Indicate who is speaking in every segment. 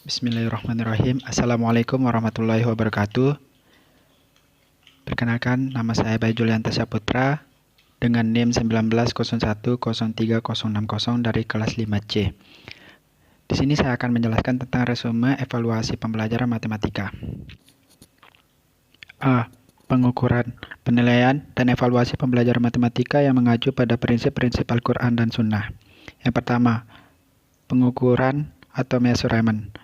Speaker 1: Bismillahirrahmanirrahim. Assalamualaikum warahmatullahi wabarakatuh. Perkenalkan, nama saya Bayu Julianto Saputra dengan NIM 19010360 dari kelas 5C. Di sini saya akan menjelaskan tentang resume evaluasi pembelajaran matematika. A. Pengukuran, penilaian, dan evaluasi pembelajaran matematika yang mengacu pada prinsip-prinsip Al-Quran dan Sunnah. Yang pertama, pengukuran atau measurement.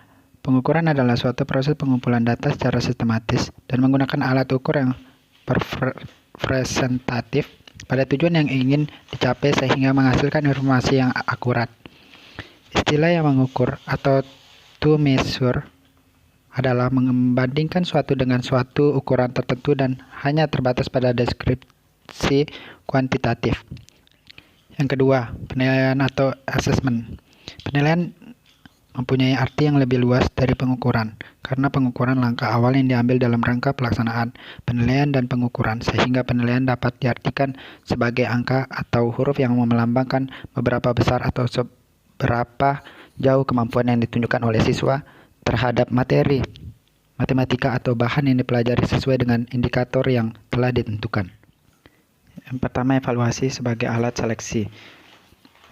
Speaker 1: Pengukuran adalah suatu proses pengumpulan data secara sistematis dan menggunakan alat ukur yang representatif pada tujuan yang ingin dicapai sehingga menghasilkan informasi yang akurat. Istilah yang mengukur atau to measure adalah membandingkan suatu dengan suatu ukuran tertentu dan hanya terbatas pada deskripsi kuantitatif. Yang kedua, penilaian atau assessment. Penilaian mempunyai arti yang lebih luas dari pengukuran, karena pengukuran langkah awal yang diambil dalam rangka pelaksanaan penilaian dan pengukuran, sehingga penilaian dapat diartikan sebagai angka atau huruf yang melambangkan beberapa besar atau seberapa jauh kemampuan yang ditunjukkan oleh siswa terhadap materi matematika atau bahan yang dipelajari sesuai dengan indikator yang telah ditentukan. Yang pertama, evaluasi sebagai alat seleksi.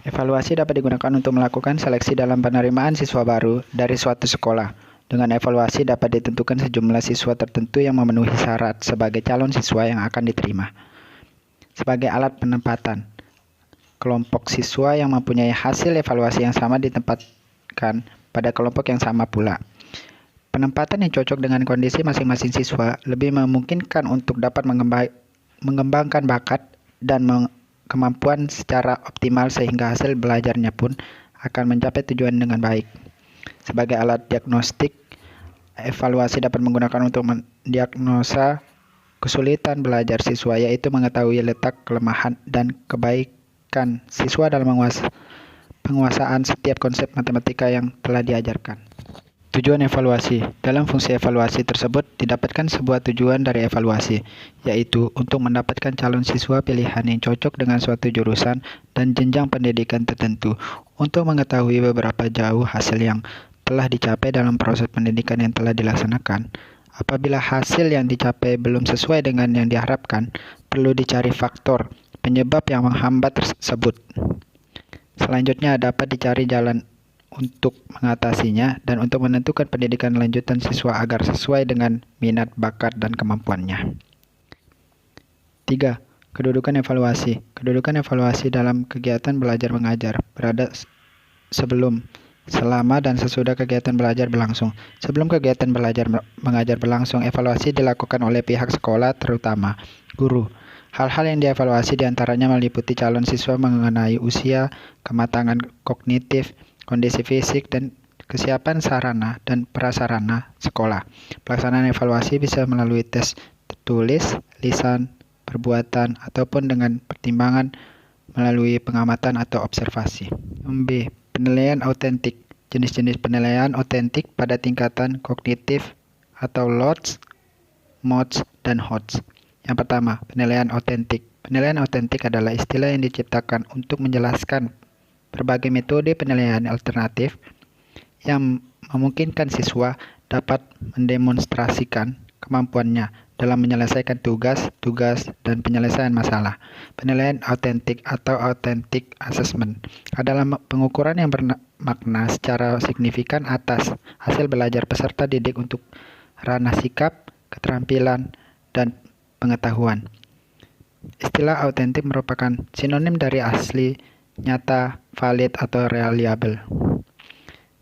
Speaker 1: Evaluasi dapat digunakan untuk melakukan seleksi dalam penerimaan siswa baru dari suatu sekolah. Dengan evaluasi dapat ditentukan sejumlah siswa tertentu yang memenuhi syarat sebagai calon siswa yang akan diterima. Sebagai alat penempatan, kelompok siswa yang mempunyai hasil evaluasi yang sama ditempatkan pada kelompok yang sama pula. Penempatan yang cocok dengan kondisi masing-masing siswa lebih memungkinkan untuk dapat mengembangkan bakat dan kemampuan secara optimal sehingga hasil belajarnya pun akan mencapai tujuan dengan baik. Sebagai alat diagnostik, evaluasi dapat menggunakan untuk mendiagnosa kesulitan belajar siswa, yaitu mengetahui letak kelemahan dan kebaikan siswa dalam penguasaan setiap konsep matematika yang telah diajarkan. Tujuan evaluasi. Dalam fungsi evaluasi tersebut didapatkan sebuah tujuan dari evaluasi, yaitu untuk mendapatkan calon siswa pilihan yang cocok dengan suatu jurusan dan jenjang pendidikan tertentu, untuk mengetahui beberapa jauh hasil yang telah dicapai dalam proses pendidikan yang telah dilaksanakan. Apabila hasil yang dicapai belum sesuai dengan yang diharapkan, perlu dicari faktor penyebab yang menghambat tersebut. Selanjutnya dapat dicari jalan untuk mengatasinya dan untuk menentukan pendidikan lanjutan siswa agar sesuai dengan minat, bakat, dan kemampuannya. 3. Kedudukan evaluasi. Kedudukan evaluasi dalam kegiatan belajar mengajar berada sebelum, selama, dan sesudah kegiatan belajar berlangsung. Sebelum kegiatan belajar mengajar berlangsung, evaluasi dilakukan oleh pihak sekolah, terutama guru. Hal-hal yang dievaluasi diantaranya meliputi calon siswa mengenai usia, kematangan kognitif, kondisi fisik, dan kesiapan sarana dan prasarana sekolah. Pelaksanaan evaluasi bisa melalui tes tertulis, lisan, perbuatan, ataupun dengan pertimbangan melalui pengamatan atau observasi. B. Penilaian autentik. Jenis-jenis penilaian autentik pada tingkatan kognitif atau LOTS, MOTS, dan HOTS. Yang pertama, penilaian autentik. Penilaian autentik adalah istilah yang diciptakan untuk menjelaskan berbagai metode penilaian alternatif yang memungkinkan siswa dapat mendemonstrasikan kemampuannya dalam menyelesaikan tugas, dan penyelesaian masalah. Penilaian autentik atau authentic assessment adalah pengukuran yang bermakna secara signifikan atas hasil belajar peserta didik untuk ranah sikap, keterampilan, dan pengetahuan. Istilah autentik merupakan sinonim dari asli, nyata, valid, atau reliable.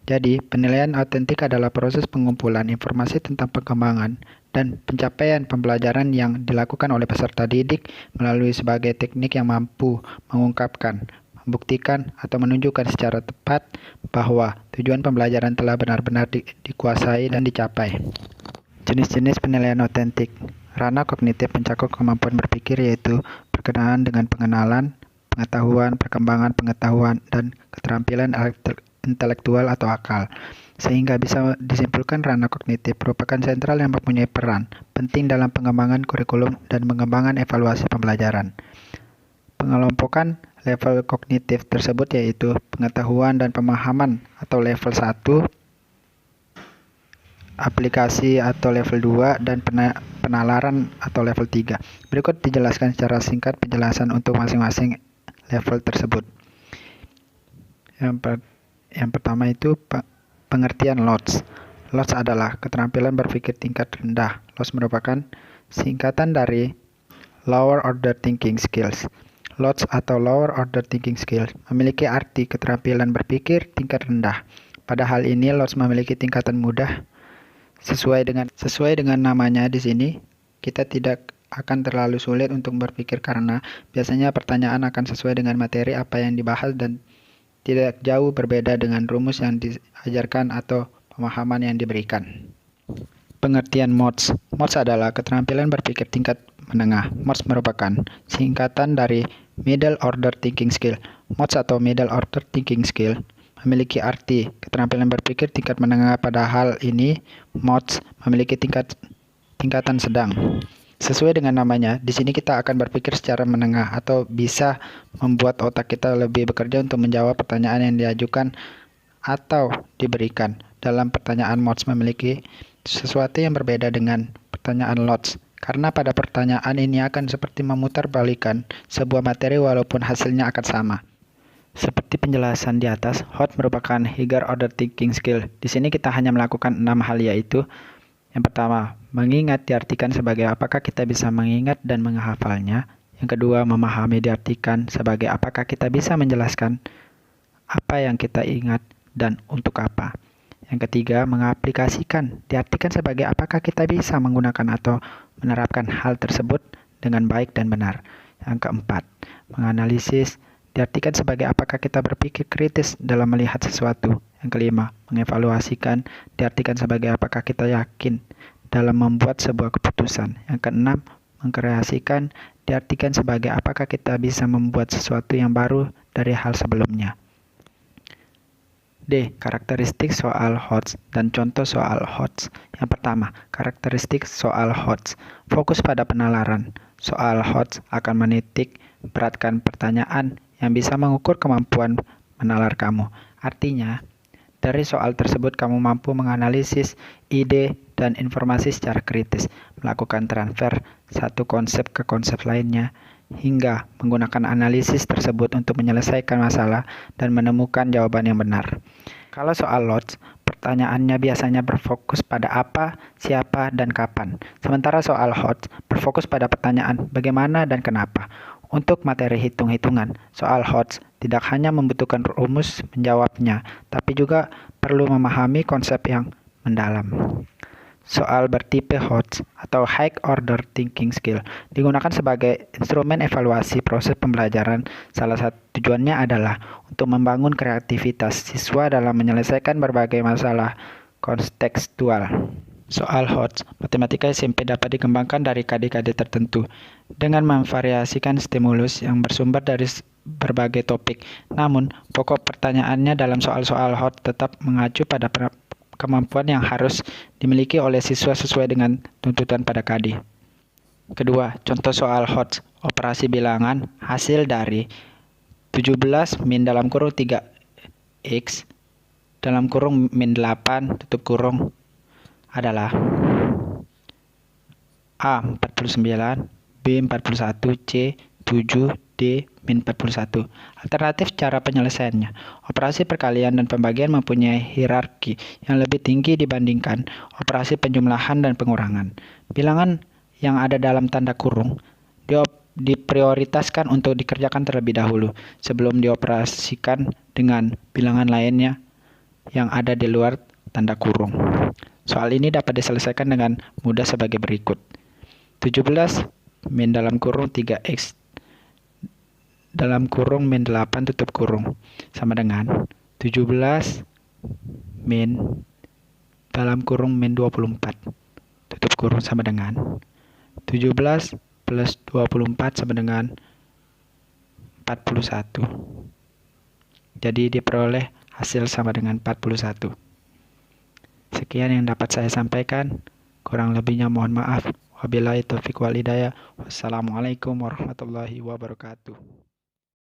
Speaker 1: Jadi, penilaian autentik adalah proses pengumpulan informasi tentang perkembangan dan pencapaian pembelajaran yang dilakukan oleh peserta didik melalui sebagai teknik yang mampu mengungkapkan, membuktikan, atau menunjukkan secara tepat bahwa tujuan pembelajaran telah benar-benar dikuasai dan dicapai. Jenis-jenis penilaian autentik. Ranah kognitif mencakup kemampuan berpikir, yaitu berkenaan dengan pengenalan, pengetahuan, perkembangan pengetahuan, dan keterampilan intelektual atau akal. Sehingga bisa disimpulkan ranah kognitif merupakan sentral yang mempunyai peran penting dalam pengembangan kurikulum dan pengembangan evaluasi pembelajaran. Pengelompokan level kognitif tersebut yaitu pengetahuan dan pemahaman atau level 1, aplikasi atau level 2, dan penalaran atau level 3. Berikut dijelaskan secara singkat penjelasan untuk masing-masing level tersebut. Yang pertama itu pengertian LOTS. LOTS adalah keterampilan berpikir tingkat rendah. LOTS merupakan singkatan dari Lower Order Thinking Skills. LOTS atau Lower Order Thinking Skills memiliki arti keterampilan berpikir tingkat rendah. Pada hal ini, LOTS memiliki tingkatan mudah. Sesuai dengan namanya di sini, kita tidak akan terlalu sulit untuk berpikir karena biasanya pertanyaan akan sesuai dengan materi apa yang dibahas dan tidak jauh berbeda dengan rumus yang diajarkan atau pemahaman yang diberikan. Pengertian MODS. MODS adalah keterampilan berpikir tingkat menengah. MODS merupakan singkatan dari Middle Order Thinking Skill. MODS atau Middle Order Thinking Skill memiliki arti keterampilan berpikir tingkat menengah. Pada hal ini, MODS memiliki tingkatan sedang. Sesuai dengan namanya, di sini kita akan berpikir secara menengah atau bisa membuat otak kita lebih bekerja untuk menjawab pertanyaan yang diajukan atau diberikan. Dalam pertanyaan MODS memiliki sesuatu yang berbeda dengan pertanyaan LOTS, karena pada pertanyaan ini akan seperti memutarbalikkan sebuah materi walaupun hasilnya akan sama. Seperti penjelasan di atas, HOT merupakan higher order thinking skill. Di sini kita hanya melakukan 6 hal, yaitu yang pertama, mengingat diartikan sebagai apakah kita bisa mengingat dan menghafalnya. Yang kedua, memahami diartikan sebagai apakah kita bisa menjelaskan apa yang kita ingat dan untuk apa. Yang ketiga, mengaplikasikan diartikan sebagai apakah kita bisa menggunakan atau menerapkan hal tersebut dengan baik dan benar. Yang keempat, menganalisis diartikan sebagai apakah kita berpikir kritis dalam melihat sesuatu. Yang kelima, mengevaluasikan diartikan sebagai apakah kita yakin dalam membuat sebuah keputusan. Yang keenam, mengkreasikan diartikan sebagai apakah kita bisa membuat sesuatu yang baru dari hal sebelumnya. D. Karakteristik soal HOTS dan contoh soal HOTS. Yang pertama, karakteristik soal HOTS. Fokus pada penalaran. Soal HOTS akan menitik beratkan pertanyaan yang bisa mengukur kemampuan menalar kamu. Artinya, dari soal tersebut kamu mampu menganalisis ide dan informasi secara kritis, melakukan transfer satu konsep ke konsep lainnya, hingga menggunakan analisis tersebut untuk menyelesaikan masalah dan menemukan jawaban yang benar. Kalau soal LOTS, pertanyaannya biasanya berfokus pada apa, siapa, dan kapan. Sementara soal HOTS berfokus pada pertanyaan bagaimana dan kenapa. Untuk materi hitung-hitungan, soal HOTS tidak hanya membutuhkan rumus menjawabnya, tapi juga perlu memahami konsep yang mendalam. Soal bertipe HOTS atau High Order Thinking Skill digunakan sebagai instrumen evaluasi proses pembelajaran. Salah satu tujuannya adalah untuk membangun kreativitas siswa dalam menyelesaikan berbagai masalah kontekstual. Soal HOTS, matematika SMP dapat dikembangkan dari KD-KD tertentu dengan memvariasikan stimulus yang bersumber dari berbagai topik. Namun, pokok pertanyaannya dalam soal-soal HOTS tetap mengacu pada kemampuan yang harus dimiliki oleh siswa sesuai dengan tuntutan pada KD. Kedua, contoh soal HOTS, operasi bilangan hasil dari 17 min dalam kurung 3x dalam kurung min 8 tutup kurung adalah A 49, B 41, C 7, D min 41. Alternatif cara penyelesaiannya. Operasi perkalian dan pembagian mempunyai hierarki yang lebih tinggi dibandingkan operasi penjumlahan dan pengurangan. Bilangan yang ada dalam tanda kurung diprioritaskan untuk dikerjakan terlebih dahulu sebelum dioperasikan dengan bilangan lainnya yang ada di luar tanda kurung. Soal ini dapat diselesaikan dengan mudah sebagai berikut. 17 min dalam kurung 3x dalam kurung min 8 tutup kurung sama dengan 17 min dalam kurung min 24 tutup kurung sama dengan 17 plus 24 sama dengan 41. Jadi diperoleh hasil sama dengan 41. Sekian yang dapat saya sampaikan. Kurang lebihnya mohon maaf. Wabillahi taufiq wal hidayah. Wassalamualaikum warahmatullahi wabarakatuh.